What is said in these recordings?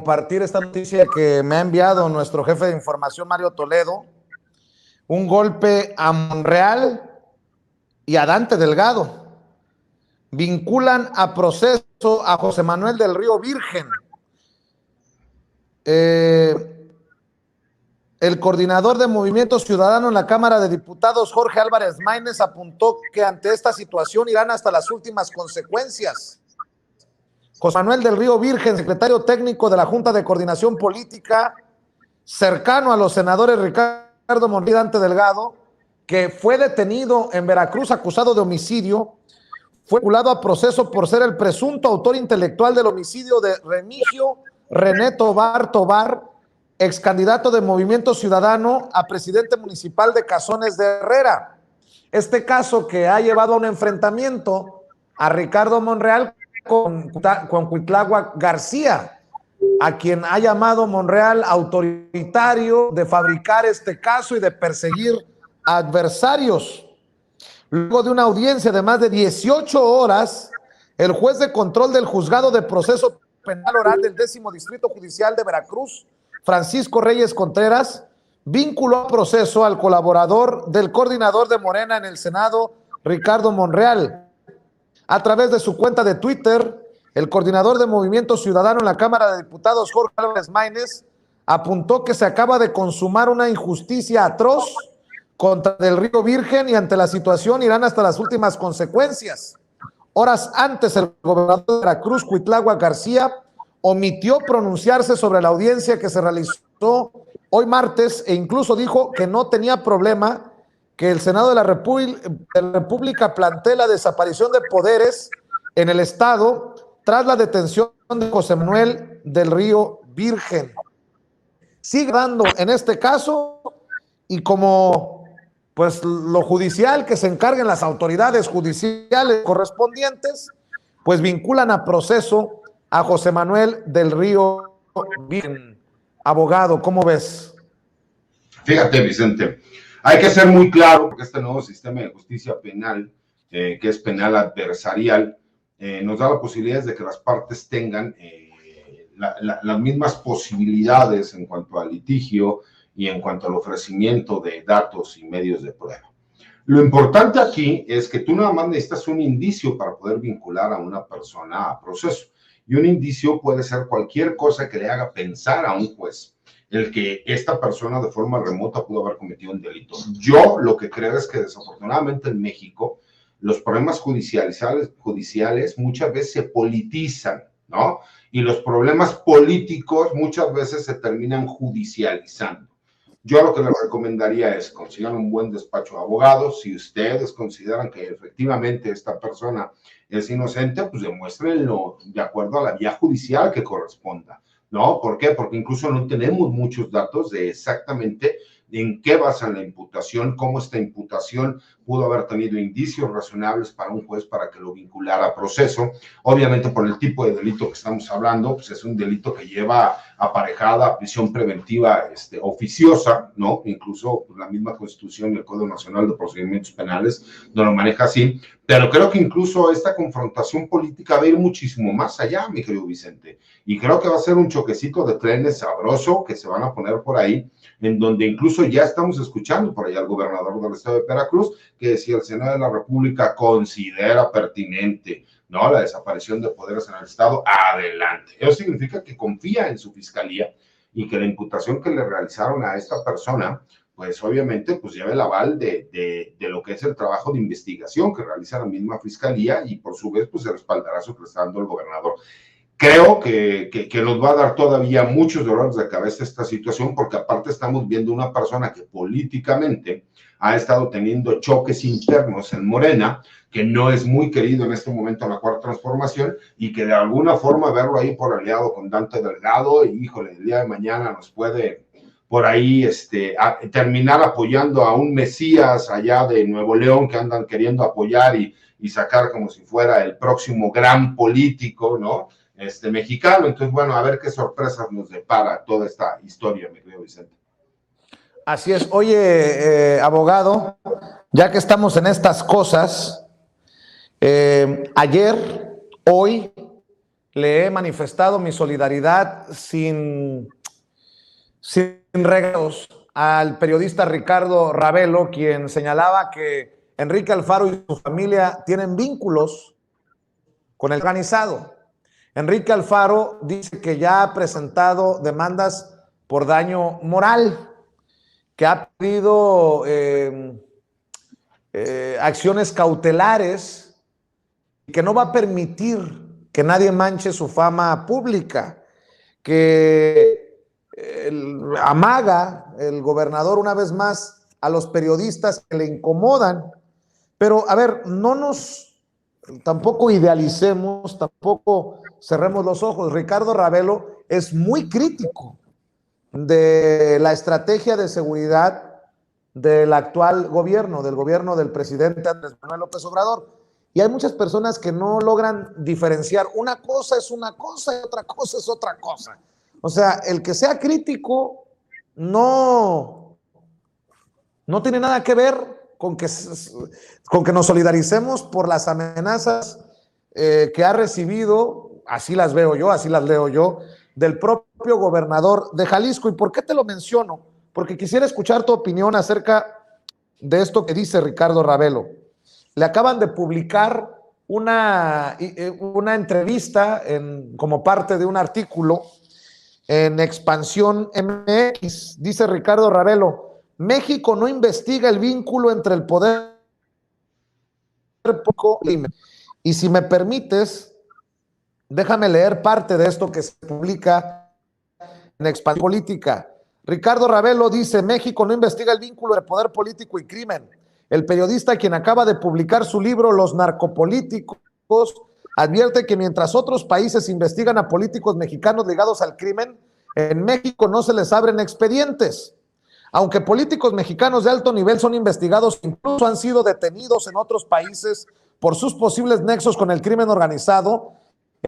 compartir esta noticia que me ha enviado nuestro jefe de información, Mario Toledo. Un golpe a Monreal y a Dante Delgado. Vinculan a proceso a José Manuel del Río Virgen. El coordinador de Movimiento Ciudadano en la Cámara de Diputados, Jorge Álvarez Maínez, apuntó que ante esta situación irán hasta las últimas consecuencias. José Manuel del Río Virgen, secretario técnico de la Junta de Coordinación Política, cercano a los senadores Ricardo Monreal y Dante Delgado, que fue detenido en Veracruz acusado de homicidio, fue vinculado a proceso por ser el presunto autor intelectual del homicidio de Remigio René Tobar, ex candidato de Movimiento Ciudadano a presidente municipal de Cazones de Herrera. Este caso que ha llevado a un enfrentamiento a Ricardo Monreal con Cuitláhuac García, a quien ha llamado Monreal autoritario de fabricar este caso y de perseguir adversarios. Luego de una audiencia de más de 18 horas, el juez de control del Juzgado de Proceso Penal Oral del 10º Distrito Judicial de Veracruz, Francisco Reyes Contreras, vinculó a proceso al colaborador del coordinador de Morena en el Senado, Ricardo Monreal. A través de su cuenta de Twitter, el coordinador de Movimiento Ciudadano en la Cámara de Diputados, Jorge Álvarez Maínez, apuntó que se acaba de consumar una injusticia atroz contra Del Río Virgen y ante la situación irán hasta las últimas consecuencias. Horas antes, el gobernador de Veracruz, Cuitláhuac García, omitió pronunciarse sobre la audiencia que se realizó hoy martes e incluso dijo que no tenía problema que el Senado de la República plantee la desaparición de poderes en el Estado tras la detención de José Manuel del Río Virgen. Sigue dando en este caso y como pues lo judicial que se encarguen las autoridades judiciales correspondientes, pues vinculan a proceso a José Manuel del Río Virgen. Abogado, ¿cómo ves? Fíjate, Vicente, hay que ser muy claro porque este nuevo sistema de justicia penal, que es penal adversarial, nos da la posibilidad de que las partes tengan las mismas posibilidades en cuanto al litigio y en cuanto al ofrecimiento de datos y medios de prueba. Lo importante aquí es que tú nada más necesitas un indicio para poder vincular a una persona a proceso. Y un indicio puede ser cualquier cosa que le haga pensar a un juez el que esta persona de forma remota pudo haber cometido un delito. Yo lo que creo es que desafortunadamente en México los problemas judiciales muchas veces se politizan, ¿no? Y los problemas políticos muchas veces se terminan judicializando. Yo lo que les recomendaría es consigan un buen despacho de abogados. Si ustedes consideran que efectivamente esta persona es inocente, pues demuéstrenlo de acuerdo a la vía judicial que corresponda, ¿no? ¿Por qué? Porque incluso no tenemos muchos datos de exactamente en qué basan la imputación, cómo esta imputación pudo haber tenido indicios razonables para un juez para que lo vinculara a proceso. Obviamente por el tipo de delito que estamos hablando, pues es un delito que lleva aparejada prisión preventiva oficiosa, ¿no? Incluso la misma Constitución y el Código Nacional de Procedimientos Penales no lo maneja así, pero creo que incluso esta confrontación política va a ir muchísimo más allá, mi querido Vicente, y creo que va a ser un choquecito de trenes sabroso que se van a poner por ahí, en donde incluso ya estamos escuchando por allá al gobernador del estado de Veracruz, que si el Senado de la República considera pertinente, ¿no?, la desaparición de poderes en el Estado, adelante. Eso significa que confía en su fiscalía y que la imputación que le realizaron a esta persona, pues obviamente, pues lleva el aval de lo que es el trabajo de investigación que realiza la misma fiscalía y por su vez, pues el respaldarazo que le está dando el gobernador. Creo que nos va a dar todavía muchos dolores de cabeza esta situación, porque aparte estamos viendo una persona que políticamente ha estado teniendo choques internos en Morena, que no es muy querido en este momento en la Cuarta Transformación, y que de alguna forma verlo ahí por aliado con Dante Delgado, y híjole, el día de mañana nos puede por ahí terminar apoyando a un Mesías allá de Nuevo León que andan queriendo apoyar y sacar como si fuera el próximo gran político, ¿no?, mexicano. Entonces, bueno, a ver qué sorpresas nos depara toda esta historia, mi querido Vicente. Así es. Oye, abogado, ya que estamos en estas cosas, ayer, hoy le he manifestado mi solidaridad sin regalos al periodista Ricardo Ravelo, quien señalaba que Enrique Alfaro y su familia tienen vínculos con el organizado. Enrique Alfaro dice que ya ha presentado demandas por daño moral, que ha pedido acciones cautelares y que no va a permitir que nadie manche su fama pública, que amaga el gobernador una vez más a los periodistas que le incomodan. Pero a ver, tampoco idealicemos, tampoco cerremos los ojos. Ricardo Ravelo es muy crítico de la estrategia de seguridad del actual gobierno, del gobierno del presidente Andrés Manuel López Obrador. Y hay muchas personas que no logran diferenciar. Una cosa es una cosa y otra cosa es otra cosa. O sea, el que sea crítico no tiene nada que ver con que nos solidaricemos por las amenazas que ha recibido, así las veo yo, así las leo yo, del propio gobernador de Jalisco. ¿Y por qué te lo menciono? Porque quisiera escuchar tu opinión acerca de esto que dice Ricardo Ravelo. Le acaban de publicar una entrevista como parte de un artículo en Expansión MX. Dice Ricardo Ravelo: México no investiga el vínculo entre el poder público y el crimen. Y si me permites, déjame leer parte de esto que se publica en Expansión Política. Ricardo Ravelo dice: México no investiga el vínculo entre poder político y crimen. El periodista, quien acaba de publicar su libro Los narcopolíticos, advierte que mientras otros países investigan a políticos mexicanos ligados al crimen, en México no se les abren expedientes. Aunque políticos mexicanos de alto nivel son investigados, incluso han sido detenidos en otros países por sus posibles nexos con el crimen organizado,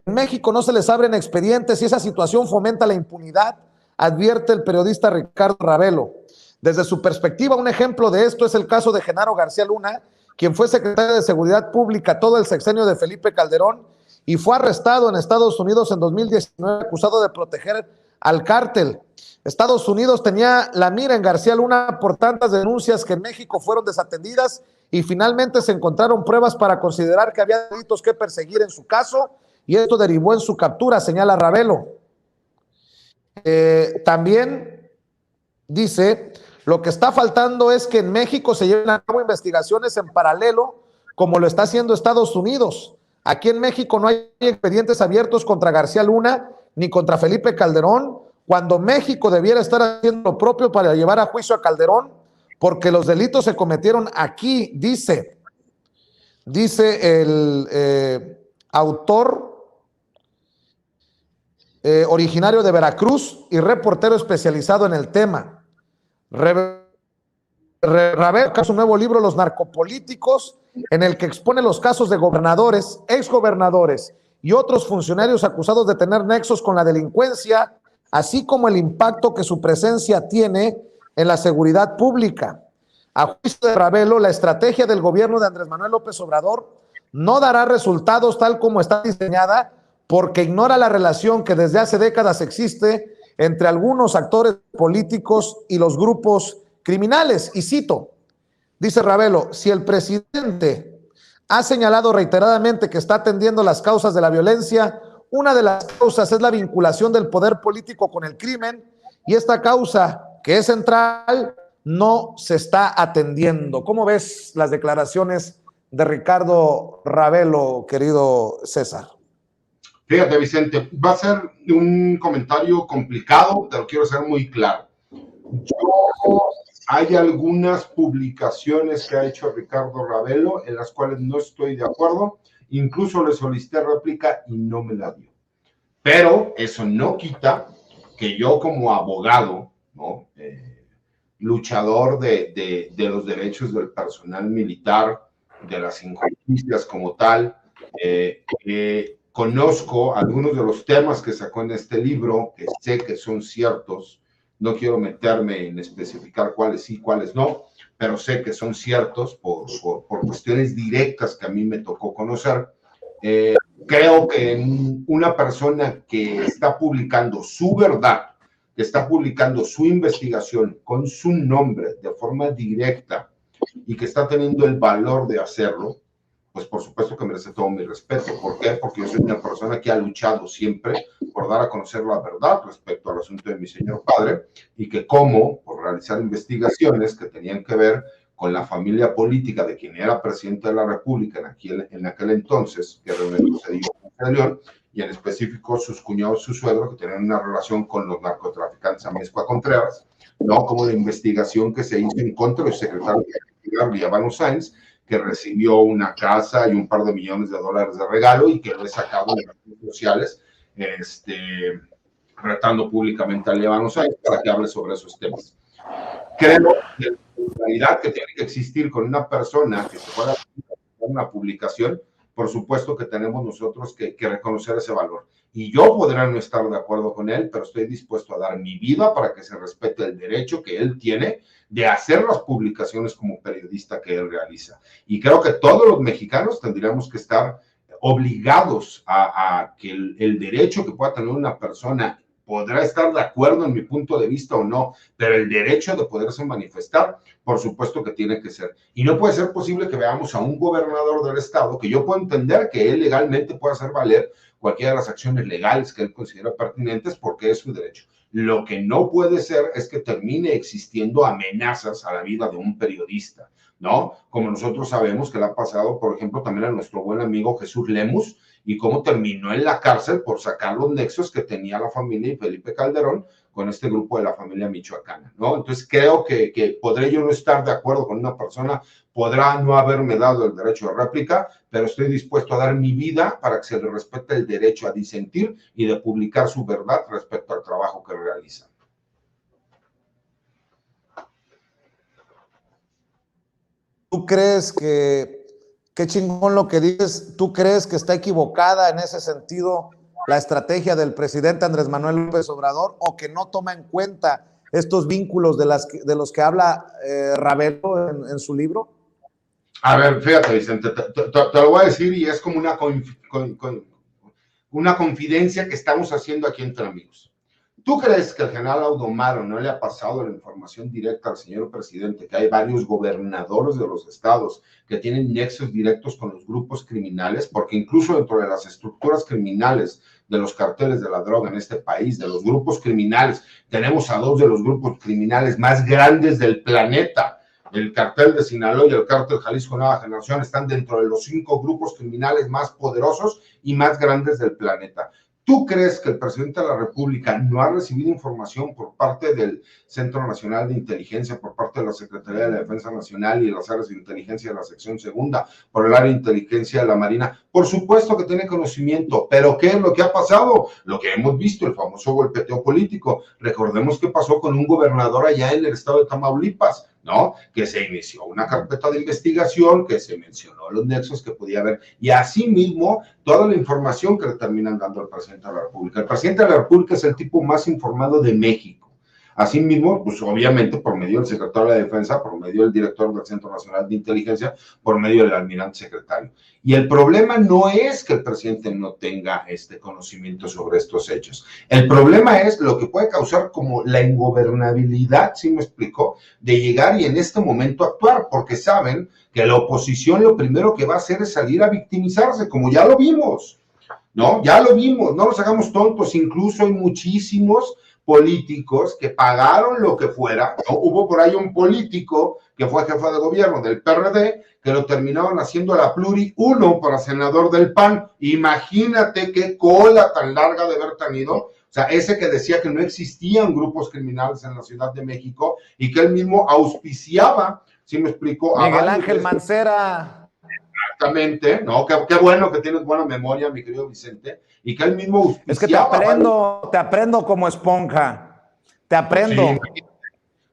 en México no se les abren expedientes y esa situación fomenta la impunidad, advierte el periodista Ricardo Ravelo. Desde su perspectiva, un ejemplo de esto es el caso de Genaro García Luna, quien fue secretario de Seguridad Pública todo el sexenio de Felipe Calderón y fue arrestado en Estados Unidos en 2019 acusado de proteger al cártel. Estados Unidos tenía la mira en García Luna por tantas denuncias que en México fueron desatendidas y finalmente se encontraron pruebas para considerar que había delitos que perseguir en su caso y esto derivó en su captura, señala Ravelo. También dice: lo que está faltando es que en México se lleven a cabo investigaciones en paralelo, como lo está haciendo Estados Unidos. Aquí en México no hay expedientes abiertos contra García Luna ni contra Felipe Calderón, cuando México debiera estar haciendo lo propio para llevar a juicio a Calderón, porque los delitos se cometieron aquí, dice el autor originario de Veracruz y reportero especializado en el tema. Ravelo su nuevo libro Los narcopolíticos, en el que expone los casos de gobernadores, exgobernadores y otros funcionarios acusados de tener nexos con la delincuencia, así como el impacto que su presencia tiene en la seguridad pública. A juicio de Ravelo, la estrategia del gobierno de Andrés Manuel López Obrador no dará resultados tal como está diseñada, porque ignora la relación que desde hace décadas existe entre algunos actores políticos y los grupos criminales. Y cito, dice Ravelo: si el presidente ha señalado reiteradamente que está atendiendo las causas de la violencia, una de las causas es la vinculación del poder político con el crimen, y esta causa, que es central, no se está atendiendo. ¿Cómo ves las declaraciones de Ricardo Ravelo, querido César? Fíjate, Vicente, va a ser un comentario complicado, te lo quiero hacer muy claro. Hay algunas publicaciones que ha hecho Ricardo Ravelo en las cuales no estoy de acuerdo, incluso le solicité réplica y no me la dio. Pero eso no quita que yo como abogado, ¿no? Luchador de los derechos del personal militar, de las injusticias como tal, conozco algunos de los temas que sacó en este libro, que sé que son ciertos. No quiero meterme en especificar cuáles sí, cuáles no, pero sé que son ciertos por cuestiones directas que a mí me tocó conocer. Creo que una persona que está publicando su verdad, que está publicando su investigación con su nombre de forma directa y que está teniendo el valor de hacerlo, pues por supuesto que merece todo mi respeto. ¿Por qué? Porque yo soy una persona que ha luchado siempre por dar a conocer la verdad respecto al asunto de mi señor padre y que como por realizar investigaciones que tenían que ver con la familia política de quien era presidente de la República en aquel entonces, que era Ernesto Zedillo Ponce de León, y en específico sus cuñados, su suegro, que tenían una relación con los narcotraficantes Amezcua Contreras, ¿no? Como la investigación que se hizo en contra del secretario de Líbano Sáenz, que recibió una casa y un par de millones de dólares de regalo y que lo he sacado en las redes sociales, retando públicamente a Líbano Sáenz para que hable sobre esos temas. Creo que la solidaridad que tiene que existir con una persona que se pueda hacer una publicación, por supuesto que tenemos nosotros que reconocer ese valor. Y yo podré no estar de acuerdo con él, pero estoy dispuesto a dar mi vida para que se respete el derecho que él tiene de hacer las publicaciones como periodista que él realiza. Y creo que todos los mexicanos tendríamos que estar obligados a que el derecho que pueda tener una persona, podrá estar de acuerdo en mi punto de vista o no, pero el derecho de poderse manifestar, por supuesto que tiene que ser. Y no puede ser posible que veamos a un gobernador del estado, que yo puedo entender que él legalmente pueda hacer valer cualquiera de las acciones legales que él considera pertinentes porque es su derecho. Lo que no puede ser es que termine existiendo amenazas a la vida de un periodista, ¿no? Como nosotros sabemos que le ha pasado, por ejemplo, también a nuestro buen amigo Jesús Lemus, y cómo terminó en la cárcel por sacar los nexos que tenía la familia y Felipe Calderón con este grupo de la familia michoacana, ¿no? Entonces creo que podré yo no estar de acuerdo con una persona, podrá no haberme dado el derecho de réplica, pero estoy dispuesto a dar mi vida para que se le respete el derecho a disentir y de publicar su verdad respecto al trabajo que realiza. ¿Tú crees que, qué chingón lo que dices, tú crees que está equivocada en ese sentido la estrategia del presidente Andrés Manuel López Obrador o que no toma en cuenta estos vínculos de los que habla Ravelo en su libro? A ver, fíjate, Vicente, te lo voy a decir y es como una confidencia que estamos haciendo aquí entre amigos. ¿Tú crees que el general Audomaro no le ha pasado la información directa al señor presidente, que hay varios gobernadores de los estados que tienen nexos directos con los grupos criminales? Porque incluso dentro de las estructuras criminales de los carteles de la droga en este país, de los grupos criminales, tenemos a dos de los grupos criminales más grandes del planeta. El cartel de Sinaloa y el cártel Jalisco Nueva Generación están dentro de los 5 grupos criminales más poderosos y más grandes del planeta. ¿Tú crees que el presidente de la República no ha recibido información por parte del Centro Nacional de Inteligencia, por parte de la Secretaría de la Defensa Nacional y las áreas de inteligencia de la sección segunda, por el área de inteligencia de la Marina? Por supuesto que tiene conocimiento, pero ¿qué es lo que ha pasado? Lo que hemos visto, el famoso golpeteo político. Recordemos qué pasó con un gobernador allá en el estado de Tamaulipas, ¿no? Que se inició una carpeta de investigación, que se mencionó los nexos que podía haber, y asimismo toda la información que le terminan dando al presidente de la República. El presidente de la República es el tipo más informado de México. Asimismo, pues obviamente por medio del secretario de la Defensa, por medio del director del Centro Nacional de Inteligencia, por medio del almirante secretario. Y el problema no es que el presidente no tenga este conocimiento sobre estos hechos. El problema es lo que puede causar como la ingobernabilidad, ¿sí me explico?, de llegar y en este momento actuar, porque saben que la oposición lo primero que va a hacer es salir a victimizarse, como ya lo vimos, ¿no? Ya lo vimos, no nos hagamos tontos, incluso hay muchísimos políticos que pagaron lo que fuera, ¿no? Hubo por ahí un político que fue jefe de gobierno del PRD, que lo terminaron haciendo a la pluri, uno para senador del PAN. Imagínate qué cola tan larga de haber tenido. O sea, ese que decía que no existían grupos criminales en la Ciudad de México y que él mismo auspiciaba, ¿sí me explico? Miguel Ángel Mancera. Exactamente, ¿no? Qué bueno que tienes buena memoria, mi querido Vicente, y que él mismo auspiciaba. Es que te aprendo como esponja, te aprendo. Sí.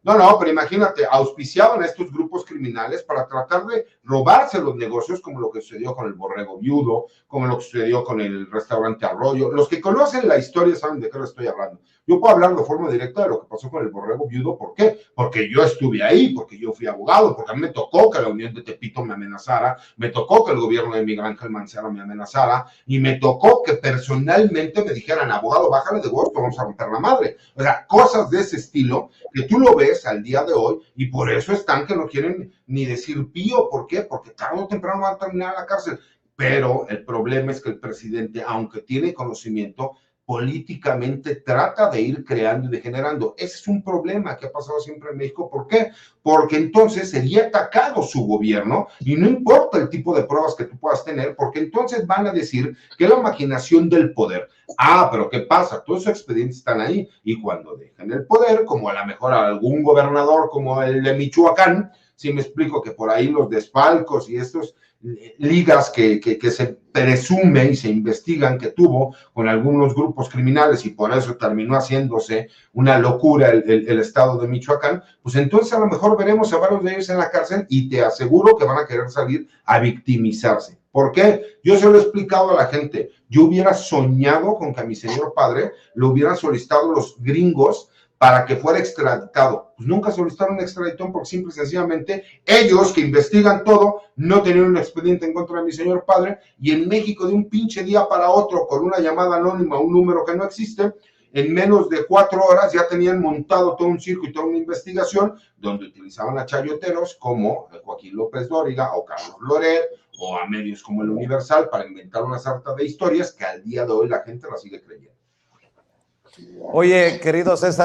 No, pero imagínate, auspiciaban a estos grupos criminales para tratar de robarse los negocios, como lo que sucedió con el Borrego Viudo, como lo que sucedió con el restaurante Arroyo. Los que conocen la historia saben de qué les estoy hablando. Yo puedo hablar de forma directa de lo que pasó con el borrego viudo. ¿Por qué? Porque yo estuve ahí, porque yo fui abogado, porque a mí me tocó que la Unión de Tepito me amenazara, me tocó que el gobierno de Miguel Ángel Mancera me amenazara, y me tocó que personalmente me dijeran, abogado, bájale de gusto, vamos a romper la madre. O sea, cosas de ese estilo que tú lo ves al día de hoy, y por eso están que no quieren ni decir pío. ¿Por qué? Porque tarde o temprano van a terminar en la cárcel. Pero el problema es que el presidente, aunque tiene conocimiento, políticamente trata de ir creando y degenerando. Ese es un problema que ha pasado siempre en México. ¿Por qué? Porque entonces sería atacado su gobierno, y no importa el tipo de pruebas que tú puedas tener, porque entonces van a decir que la maquinación del poder. Ah, pero ¿qué pasa? Todos esos expedientes están ahí, y cuando dejan el poder, como a lo mejor algún gobernador como el de Michoacán, si me explico, que por ahí los desfalcos y estos ligas que se presume y se investigan que tuvo con algunos grupos criminales, y por eso terminó haciéndose una locura el estado de Michoacán, pues entonces a lo mejor veremos a varios de ellos en la cárcel, y te aseguro que van a querer salir a victimizarse. ¿Por qué? Yo se lo he explicado a la gente. Yo hubiera soñado con que a mi señor padre lo hubieran solicitado los gringos para que fuera extraditado. Pues nunca solicitaron extradición, porque simple y sencillamente ellos, que investigan todo, no tenían un expediente en contra de mi señor padre, y en México de un pinche día para otro, con una llamada anónima a un número que no existe, en menos de 4 horas ya tenían montado todo un circo y toda una investigación, donde utilizaban a chayoteros como Joaquín López Dóriga o Carlos Loret, o a medios como el Universal, para inventar una sarta de historias que al día de hoy la gente la sigue creyendo. Oye, querido César.